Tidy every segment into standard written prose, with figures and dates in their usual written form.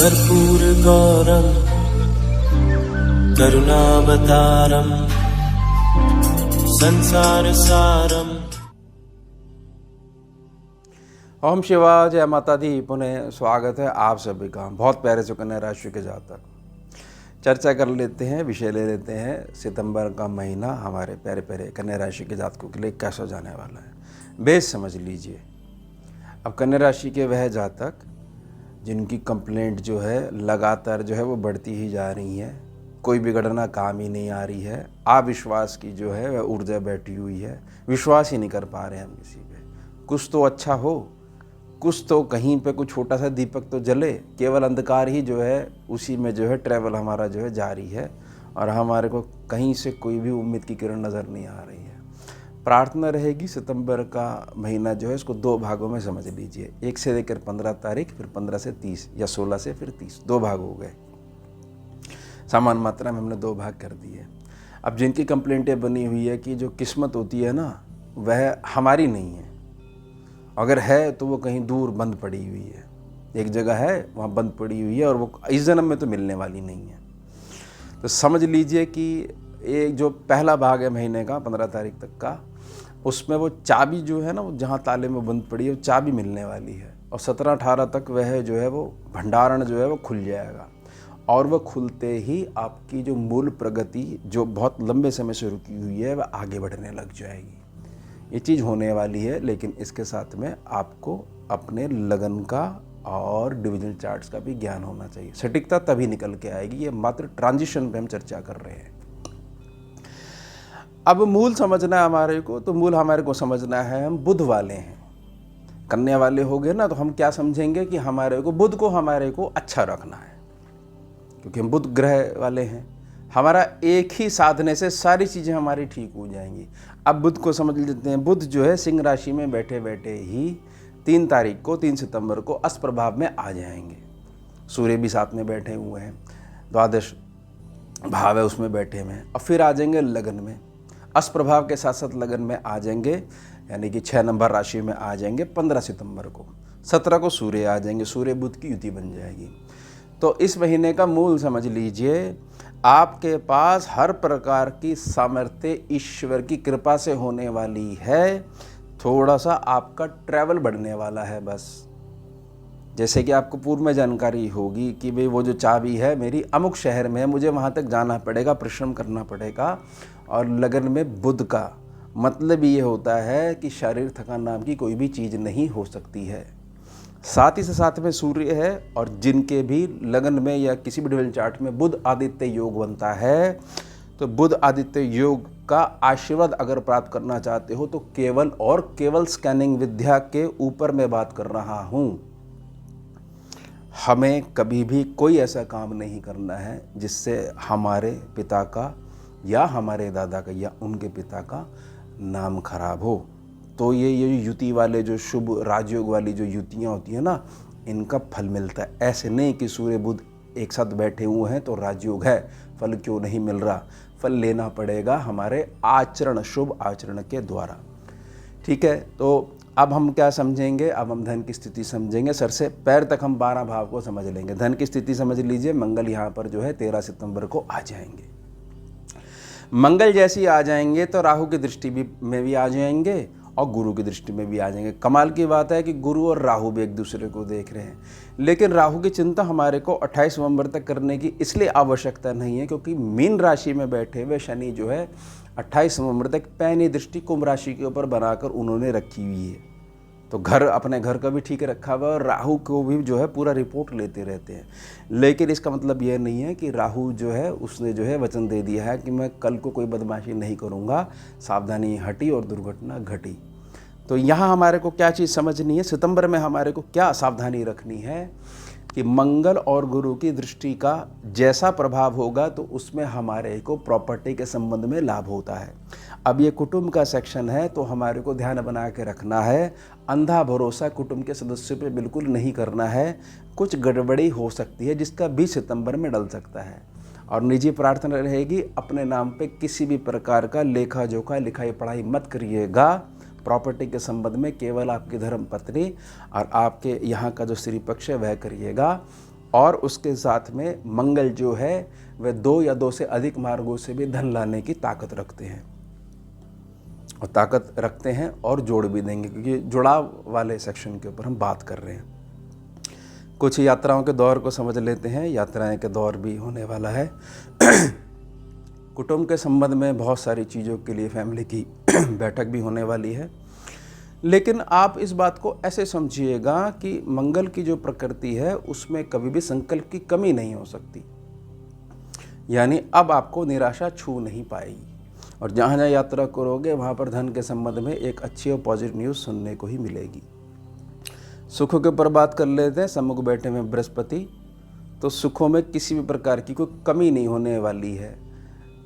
कर्पूरगौरं करुणावतारं संसारसारम्। ओम शिवाय, जय माता दी। पुनः स्वागत है आप सभी का। बहुत प्यारे से कन्या राशि के जातक चर्चा कर लेते हैं, विषय ले लेते हैं। सितंबर का महीना हमारे प्यारे प्यारे कन्या राशि के जातकों के लिए कैसा जाने वाला है, बेस समझ लीजिए। अब कन्या राशि के वह जातक जिनकी कंप्लेंट जो है लगातार जो है वो बढ़ती ही जा रही है, कोई भी घटना काम ही नहीं आ रही है, अविश्वास की जो है वह ऊर्जा बैठी हुई है, विश्वास ही नहीं कर पा रहे हैं हम किसी पे। कुछ तो अच्छा हो, कुछ तो कहीं पे कुछ छोटा सा दीपक तो जले, केवल अंधकार ही जो है उसी में जो है ट्रैवल हमारा जो है जारी है और हमारे को कहीं से कोई भी उम्मीद की किरण नज़र नहीं आ रही है। प्रार्थना रहेगी सितंबर का महीना जो है इसको दो भागों में समझ लीजिए, 1 से लेकर 15 तारीख, फिर 15 से 30 या 16 से फिर 30, दो भाग हो गए। समान मात्रा में हमने दो भाग कर दिए। अब जिनकी कंप्लेंटें बनी हुई है कि जो किस्मत होती है ना वह हमारी नहीं है, अगर है तो वो कहीं दूर बंद पड़ी हुई है, एक जगह है वहाँ बंद पड़ी हुई है और वो इस जन्म में तो मिलने वाली नहीं है। तो समझ लीजिए कि एक जो पहला भाग है महीने का 15 तारीख तक का, उसमें वो चाबी जो है ना वो जहाँ ताले में बंद पड़ी है वो चाबी मिलने वाली है और 17-18 तक वह जो है वो भंडारण जो है वो खुल जाएगा और वह खुलते ही आपकी जो मूल प्रगति जो बहुत लंबे समय से रुकी हुई है वह आगे बढ़ने लग जाएगी। ये चीज़ होने वाली है, लेकिन इसके साथ में आपको अपने लगन का और डिविजन चार्ट्स का भी ज्ञान होना चाहिए। सटीकता तभी निकल के आएगी, ये मात्र ट्रांजिशन पे हम चर्चा कर रहे हैं। अब मूल समझना है हमारे को, तो मूल हमारे को समझना है हम बुध वाले हैं। कन्या वाले हो गए ना, तो हम क्या समझेंगे कि हमारे को बुध को हमारे को अच्छा रखना है, क्योंकि हम बुध ग्रह वाले हैं। हमारा एक ही साधने से सारी चीज़ें हमारी ठीक हो जाएंगी। अब बुध को समझ लेते हैं। बुध जो है सिंह राशि में बैठे बैठे ही 3 तारीख को 3 सितंबर को अस्त प्रभाव में आ जाएंगे। सूर्य भी साथ में बैठे हुए हैं, द्वादश भाव है उसमें बैठे हुए हैं। और फिर आ जाएंगे लगन में, अस्त प्रभाव के साथ साथ लगन में आ जाएंगे, यानी कि 6 नंबर राशि में आ जाएंगे 15 सितंबर को। 17 को सूर्य आ जाएंगे, सूर्य बुध की युति बन जाएगी। तो इस महीने का मूल समझ लीजिए, आपके पास हर प्रकार की सामर्थ्य ईश्वर की कृपा से होने वाली है। थोड़ा सा आपका ट्रैवल बढ़ने वाला है बस। जैसे कि आपको पूर्व में जानकारी होगी कि भाई वो जो चाबी है मेरी अमुक शहर में है, मुझे वहाँ तक जाना पड़ेगा, परिश्रम करना पड़ेगा। और लगन में बुध का मतलब ये होता है कि शारीरिक थकान नाम की कोई भी चीज़ नहीं हो सकती है। साथ ही से साथ में सूर्य है, और जिनके भी लगन में या किसी भी डिविजन चार्ट में बुध आदित्य योग बनता है, तो बुध आदित्य योग का आशीर्वाद अगर प्राप्त करना चाहते हो तो केवल और केवल स्कैनिंग विद्या के ऊपर मैं बात कर रहा हूँ। हमें कभी भी कोई ऐसा काम नहीं करना है जिससे हमारे पिता का या हमारे दादा का या उनके पिता का नाम खराब हो। तो ये युति वाले जो शुभ राजयोग वाली जो युतियाँ होती हैं ना, इनका फल मिलता है। ऐसे नहीं कि सूर्य बुध एक साथ बैठे हुए हैं तो राजयोग है, फल क्यों नहीं मिल रहा। फल लेना पड़ेगा हमारे आचरण, शुभ आचरण के द्वारा। ठीक है, तो अब हम क्या समझेंगे, अब हम धन की स्थिति समझेंगे। सर से पैर तक हम 12 भाव को समझ लेंगे। धन की स्थिति समझ लीजिए, मंगल यहाँ पर जो है 13 सितंबर को आ जाएंगे। मंगल जैसे ही आ जाएंगे तो राहु की दृष्टि में भी आ जाएंगे और गुरु की दृष्टि में भी आ जाएंगे। कमाल की बात है कि गुरु और राहु भी एक दूसरे को देख रहे हैं, लेकिन राहु की चिंता हमारे को 28 नवंबर तक करने की इसलिए आवश्यकता नहीं है क्योंकि मीन राशि में बैठे हुए शनि जो है 28 नवंबर तक पैनी दृष्टि कुंभ राशि के ऊपर बनाकर उन्होंने रखी हुई है। तो घर, अपने घर का भी ठीक रखा हुआ और राहु को भी जो है पूरा रिपोर्ट लेते रहते हैं। लेकिन इसका मतलब यह नहीं है कि राहु जो है उसने जो है वचन दे दिया है कि मैं कल को कोई बदमाशी नहीं करूँगा, सावधानी हटी और दुर्घटना घटी। तो यहाँ हमारे को क्या चीज़ समझनी है, सितंबर में हमारे को क्या सावधानी रखनी है कि मंगल और गुरु की दृष्टि का जैसा प्रभाव होगा तो उसमें हमारे को प्रॉपर्टी के संबंध में लाभ होता है। अब ये कुटुंब का सेक्शन है तो हमारे को ध्यान बना के रखना है, अंधा भरोसा कुटुंब के सदस्यों पे बिल्कुल नहीं करना है। कुछ गड़बड़ी हो सकती है जिसका 20 सितंबर में डल सकता है। और निजी प्रार्थना रहेगी, अपने नाम पे किसी भी प्रकार का लेखा जोखा लिखाई पढ़ाई मत करिएगा। प्रॉपर्टी के संबंध में केवल आपकी धर्म पत्नी और आपके यहाँ का जो स्त्री पक्ष है वह करिएगा। और उसके साथ में मंगल जो है वह 2 या 2 से अधिक मार्गों से भी धन लाने की ताकत रखते हैं, और ताकत रखते हैं और जोड़ भी देंगे, क्योंकि जुड़ाव वाले सेक्शन के ऊपर हम बात कर रहे हैं। कुछ यात्राओं के दौर को समझ लेते हैं। यात्राएं के दौर भी होने वाला है। कुटुंब के संबंध में बहुत सारी चीज़ों के लिए फैमिली की बैठक भी होने वाली है। लेकिन आप इस बात को ऐसे समझिएगा कि मंगल की जो प्रकृति है उसमें कभी भी संकल्प की कमी नहीं हो सकती, यानी अब आपको निराशा छू नहीं पाएगी। और जहाँ जहाँ यात्रा करोगे वहाँ पर धन के संबंध में एक अच्छी और पॉजिटिव न्यूज़ सुनने को ही मिलेगी। सुखों के ऊपर बात कर लेते हैं। सम्मुख बैठे में बृहस्पति, तो सुखों में किसी भी प्रकार की कोई कमी नहीं होने वाली है।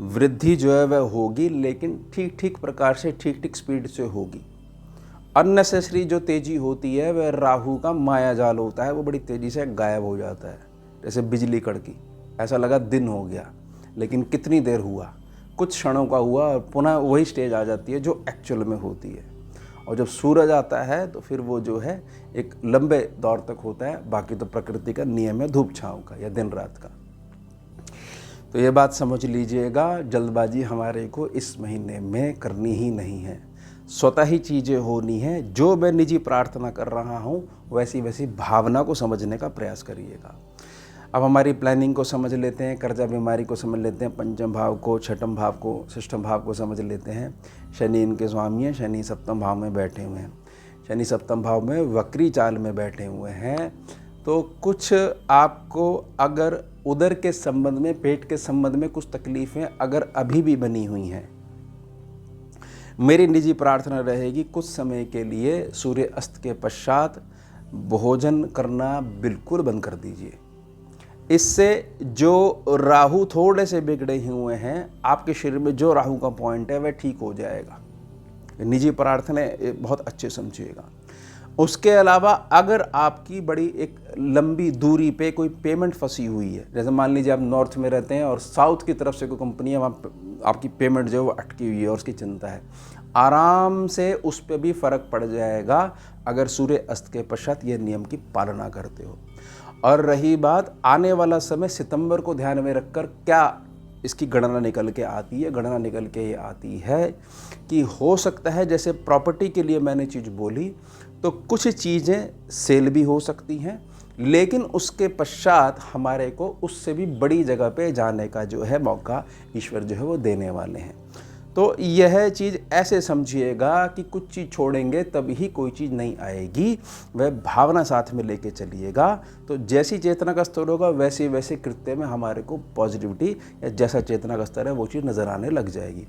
वृद्धि जो है वह होगी, लेकिन ठीक ठीक प्रकार से, ठीक ठीक स्पीड से होगी। अननेसेसरी जो तेज़ी होती है वह राहु का माया जाल होता है, वो बड़ी तेज़ी से गायब हो जाता है, जैसे बिजली कड़की। ऐसा लगा दिन हो गया, लेकिन कितनी देर हुआ, कुछ क्षणों का हुआ, और पुनः वही स्टेज आ जाती है जो एक्चुअल में होती है। और जब सूरज आता है तो फिर वो जो है एक लंबे दौर तक होता है। बाकी तो प्रकृति का नियम है धूप छाँव का या दिन रात का। तो ये बात समझ लीजिएगा, जल्दबाजी हमारे को इस महीने में करनी ही नहीं है। स्वतः ही चीज़ें होनी है। जो मैं निजी प्रार्थना कर रहा हूँ वैसी वैसी भावना को समझने का प्रयास करिएगा। अब हमारी प्लानिंग को समझ लेते हैं, कर्जा बीमारी को समझ लेते हैं, पंचम भाव को, छठम भाव को, षष्ठम भाव को समझ लेते हैं। शनि इनके स्वामी हैं। शनि सप्तम भाव में बैठे हुए हैं। शनि सप्तम भाव में वक्री चाल में बैठे हुए हैं। तो कुछ आपको अगर उदर के संबंध में, पेट के संबंध में कुछ तकलीफ़ें अगर अभी भी बनी हुई हैं, मेरी निजी प्रार्थना रहेगी कुछ समय के लिए सूर्य अस्त के पश्चात भोजन करना बिल्कुल बंद कर दीजिए। इससे जो राहु थोड़े से बिगड़े हुए हैं, आपके शरीर में जो राहु का पॉइंट है वह ठीक हो जाएगा। निजी प्रार्थना बहुत अच्छे समझिएगा। उसके अलावा अगर आपकी बड़ी एक लंबी दूरी पे कोई पेमेंट फंसी हुई है, जैसे मान लीजिए आप नॉर्थ में रहते हैं और साउथ की तरफ से कोई कंपनी है, वहाँ आपकी पेमेंट जो है वो अटकी हुई है और उसकी चिंता है, आराम से उस पर भी फ़र्क पड़ जाएगा अगर सूर्य अस्त के पश्चात ये नियम की पालना करते हो। और रही बात आने वाला समय, सितंबर को ध्यान में रखकर क्या इसकी गणना निकल के आती है। गणना निकल के ये आती है कि हो सकता है, जैसे प्रॉपर्टी के लिए मैंने चीज़ बोली, तो कुछ चीज़ें सेल भी हो सकती हैं, लेकिन उसके पश्चात हमारे को उससे भी बड़ी जगह पे जाने का जो है मौका ईश्वर जो है वो देने वाले हैं। तो यह चीज़ ऐसे समझिएगा कि कुछ चीज़ छोड़ेंगे तभी ही कोई चीज़ नहीं आएगी, वह भावना साथ में लेके चलिएगा। तो जैसी चेतना का स्तर होगा वैसे वैसे कृत्य में हमारे को पॉजिटिविटी, या जैसा चेतना का स्तर है वो चीज़ नज़र आने लग जाएगी।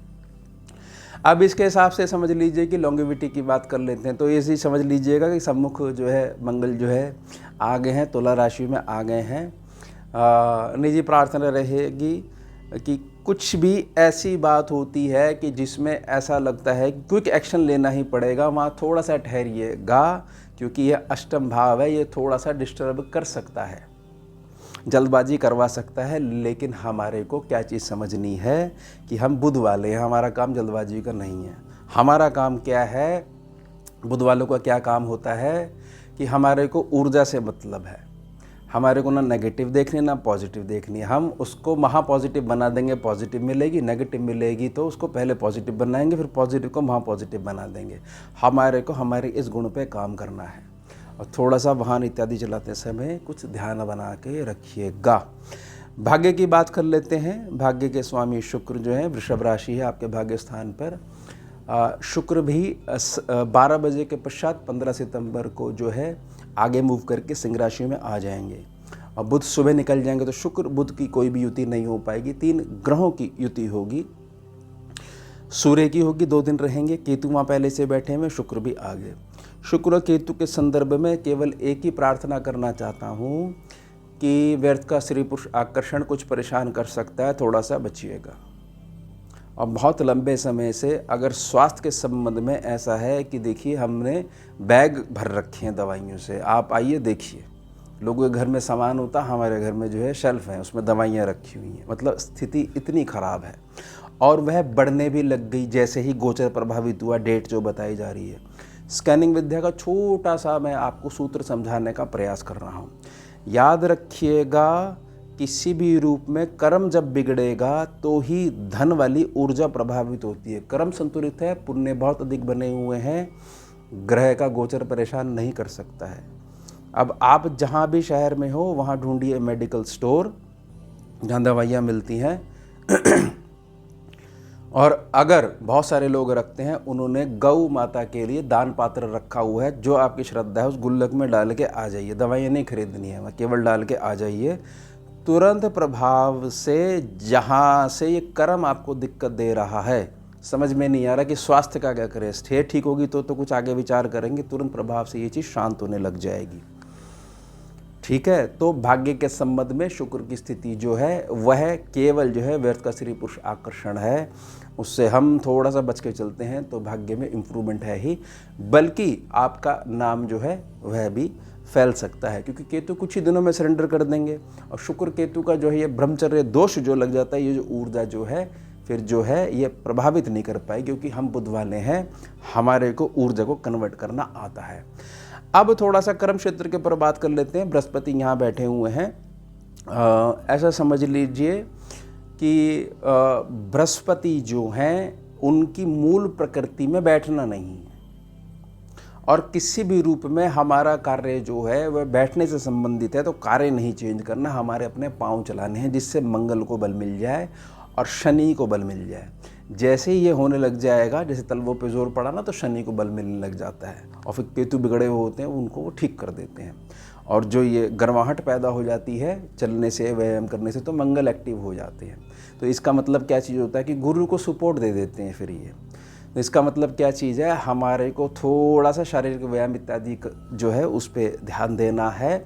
अब इसके हिसाब से समझ लीजिए कि लॉन्गेविटी की बात कर लेते हैं। तो ऐसे ही समझ लीजिएगा कि सम्मुख जो है मंगल जो है आ गए हैं, तुला राशि में आ गए हैं। निजी प्रार्थना रहेगी कि कुछ भी ऐसी बात होती है कि जिसमें ऐसा लगता है कि क्विक एक्शन लेना ही पड़ेगा, वहाँ थोड़ा सा ठहरिएगा, क्योंकि यह अष्टम भाव है, ये थोड़ा सा डिस्टर्ब कर सकता है, जल्दबाजी करवा सकता है। लेकिन हमारे को क्या चीज़ समझनी है कि हम बुध वाले हैं, हमारा काम जल्दबाजी का नहीं है। हमारा काम क्या है, बुध वालों का क्या काम होता है कि हमारे को ऊर्जा से मतलब है। हमारे को ना नेगेटिव देखनी ना पॉजिटिव देखनी है। हम उसको महा पॉजिटिव बना देंगे, पॉजिटिव मिलेगी, नेगेटिव मिलेगी तो उसको पहले पॉजिटिव बनाएंगे, फिर पॉजिटिव को महा पॉजिटिव बना देंगे। हमारे को हमारे इस गुण पे काम करना है। और थोड़ा सा वाहन इत्यादि चलाते समय कुछ ध्यान बना के रखिएगा। भाग्य की बात कर लेते हैं। भाग्य के स्वामी शुक्र जो है, वृषभ राशि है आपके भाग्य स्थान पर। शुक्र भी 12 बजे के पश्चात 15 सितंबर को जो है आगे मूव करके सिंह राशि में आ जाएंगे। और बुध सुबह निकल जाएंगे, तो शुक्र बुध की कोई भी युति नहीं हो पाएगी। 3 ग्रहों की युति होगी। सूर्य की होगी, 2 दिन रहेंगे। केतु वहाँ पहले से बैठे हुए, शुक्र भी आ गए। शुक्र और केतु के संदर्भ में केवल एक ही प्रार्थना करना चाहता हूँ कि व्यर्थ का स्त्री पुरुष आकर्षण कुछ परेशान कर सकता है, थोड़ा सा बचिएगा। और बहुत लंबे समय से अगर स्वास्थ्य के संबंध में ऐसा है कि देखिए हमने बैग भर रखे हैं दवाइयों से, आप आइए देखिए, लोगों के घर में सामान होता, हमारे घर में जो है शेल्फ है उसमें दवाइयाँ रखी हुई हैं। मतलब स्थिति इतनी ख़राब है और वह बढ़ने भी लग गई जैसे ही गोचर प्रभावित हुआ, डेट जो बताई जा रही है। स्कैनिंग विद्या का छोटा सा मैं आपको सूत्र समझाने का प्रयास कर रहा हूँ। याद रखिएगा, किसी भी रूप में कर्म जब बिगड़ेगा तो ही धन वाली ऊर्जा प्रभावित होती है। कर्म संतुलित है, पुण्य बहुत अधिक बने हुए हैं, ग्रह का गोचर परेशान नहीं कर सकता है। अब आप जहाँ भी शहर में हो वहाँ ढूंढिए मेडिकल स्टोर जहाँ दवाइयाँ मिलती हैं और अगर बहुत सारे लोग रखते हैं, उन्होंने गौ माता के लिए दान पात्र रखा हुआ है, जो आपकी श्रद्धा है उस गुल्लक में डाल के आ जाइए। दवाइयाँ नहीं खरीदनी है, केवल डाल के आ जाइए। तुरंत प्रभाव से जहाँ से ये कर्म आपको दिक्कत दे रहा है, समझ में नहीं आ रहा कि स्वास्थ्य का क्या करें, सेहत ठीक होगी तो कुछ आगे विचार करेंगे, तुरंत प्रभाव से ये चीज़ शांत होने लग जाएगी। ठीक है, तो भाग्य के संबंध में शुक्र की स्थिति जो है वह केवल जो है व्यर्थ का स्त्री पुरुष आकर्षण है, उससे हम थोड़ा सा बच के चलते हैं तो भाग्य में इम्प्रूवमेंट है ही, बल्कि आपका नाम जो है वह भी फैल सकता है, क्योंकि केतु कुछ ही दिनों में सरेंडर कर देंगे। और शुक्र केतु का जो है ये ब्रह्मचर्य दोष जो लग जाता है, ये जो ऊर्जा जो है फिर जो है ये प्रभावित नहीं कर पाए, क्योंकि हम बुध वाले हैं, हमारे को ऊर्जा को कन्वर्ट करना आता है। अब थोड़ा सा कर्म क्षेत्र के ऊपर बात कर लेते हैं। बृहस्पति यहाँ बैठे हुए हैं, ऐसा समझ लीजिए कि बृहस्पति जो हैं उनकी मूल प्रकृति में बैठना नहीं है, और किसी भी रूप में हमारा कार्य जो है वह बैठने से संबंधित है, तो कार्य नहीं चेंज करना, हमारे अपने पाँव चलाने हैं, जिससे मंगल को बल मिल जाए और शनि को बल मिल जाए। जैसे ही ये होने लग जाएगा, जैसे तलवों पे जोर पड़ा ना, तो शनि को बल मिलने लग जाता है, और फिर केतु बिगड़े हुए होते हैं उनको वो ठीक कर देते हैं। और जो ये गर्माहट पैदा हो जाती है चलने से, व्यायाम करने से, तो मंगल एक्टिव हो जाते हैं। तो इसका मतलब क्या चीज़ होता है कि गुरु को सपोर्ट दे देते हैं फिर ये। तो इसका मतलब क्या चीज़ है, हमारे को थोड़ा सा शारीरिक व्यायाम इत्यादि जो है उस पर ध्यान देना है,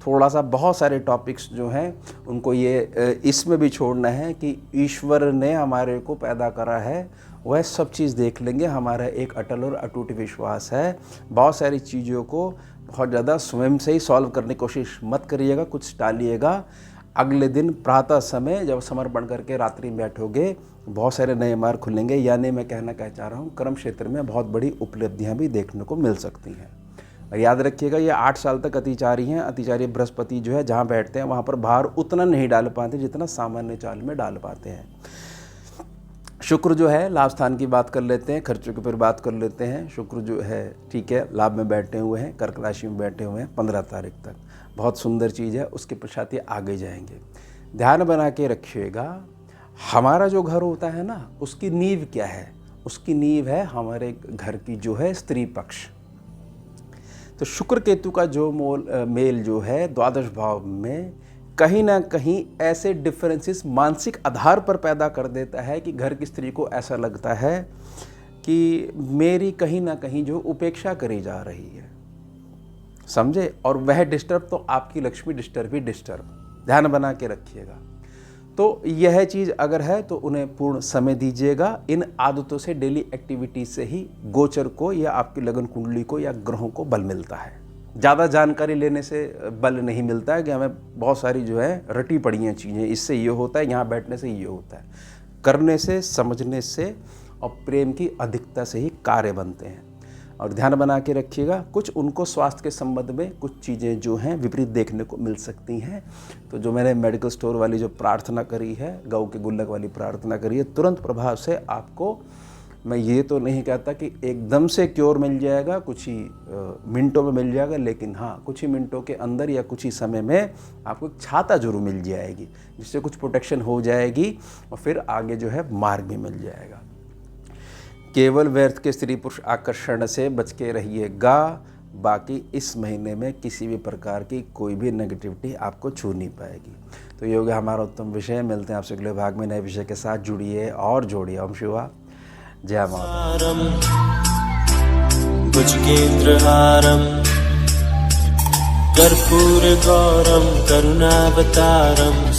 थोड़ा सा बहुत सारे टॉपिक्स जो हैं उनको ये इसमें भी छोड़ना है कि ईश्वर ने हमारे को पैदा करा है, वह सब चीज़ देख लेंगे। हमारा एक अटल और अटूट विश्वास है। बहुत सारी चीज़ों को बहुत ज़्यादा स्वयं से ही सॉल्व करने की कोशिश मत करिएगा, कुछ टालिएगा। अगले दिन प्रातः समय जब समर्पण करके रात्रि में बैठोगे, बहुत सारे नए मार्ग खुलेंगे। यानी मैं कहना क्या चाह रहा हूँ, कर्म क्षेत्र में बहुत बड़ी उपलब्धियाँ भी देखने को मिल सकती हैं। और याद रखिएगा, ये 8 साल तक अतिचारी हैं। अतिचारी बृहस्पति जो है जहाँ बैठते हैं वहाँ पर भार उतना नहीं डाल पाते जितना सामान्य चाल में डाल पाते हैं। शुक्र जो है, लाभ स्थान की बात कर लेते हैं, खर्चों के ऊपर बात कर लेते हैं। शुक्र जो है ठीक है, लाभ में बैठे हुए हैं, कर्क राशि में बैठे हुए हैं 15 तारीख तक, बहुत सुंदर चीज़ है। उसके पश्चात ये आगे जाएंगे। ध्यान बना के रखिएगा, हमारा जो घर होता है ना, उसकी नींव क्या है? उसकी नींव है हमारे घर की जो है स्त्री पक्ष। तो शुक्र केतु का जो मेल जो है द्वादश भाव में कहीं ना कहीं ऐसे डिफरेंसेस मानसिक आधार पर पैदा कर देता है कि घर की स्त्री को ऐसा लगता है कि मेरी कहीं ना कहीं जो उपेक्षा करी जा रही है, समझे? और वह डिस्टर्ब तो आपकी लक्ष्मी डिस्टर्ब ही डिस्टर्ब। ध्यान बना के रखिएगा। तो यह चीज़ अगर है तो उन्हें पूर्ण समय दीजिएगा। इन आदतों से, डेली एक्टिविटीज से ही गोचर को या आपकी लगन कुंडली को या ग्रहों को बल मिलता है। ज़्यादा जानकारी लेने से बल नहीं मिलता है कि हमें बहुत सारी जो है रटी पड़ी हैं चीज़ें, इससे ये होता है, यहाँ बैठने से ये होता है। करने से, समझने से और प्रेम की अधिकता से ही कार्य बनते हैं। और ध्यान बना के रखिएगा, कुछ उनको स्वास्थ्य के संबंध में कुछ चीज़ें जो हैं विपरीत देखने को मिल सकती हैं। तो जो मैंने मेडिकल स्टोर वाली जो प्रार्थना करी है, गौ के गुल्लक वाली प्रार्थना करी है, तुरंत प्रभाव से आपको, मैं ये तो नहीं कहता कि एकदम से क्योर मिल जाएगा, कुछ ही मिनटों में मिल जाएगा, लेकिन हाँ, कुछ ही मिनटों के अंदर या कुछ ही समय में आपको एक छाता जरूर मिल जाएगी, जिससे कुछ प्रोटेक्शन हो जाएगी और फिर आगे जो है मार्ग भी मिल जाएगा। केवल व्यर्थ के स्त्री पुरुष आकर्षण से बच के रहिएगा। बाकी इस महीने में किसी भी प्रकार की कोई भी नेगेटिविटी आपको छू नहीं पाएगी। तो ये हो गया हमारा उत्तम विषय। मिलते हैं आपसे अगले भाग में नए विषय के साथ। जुड़िए और जोड़िए। ओम शिवा, जय माता। भुजगेन्द्रहारं कर्पूरगौरं करुणावतारं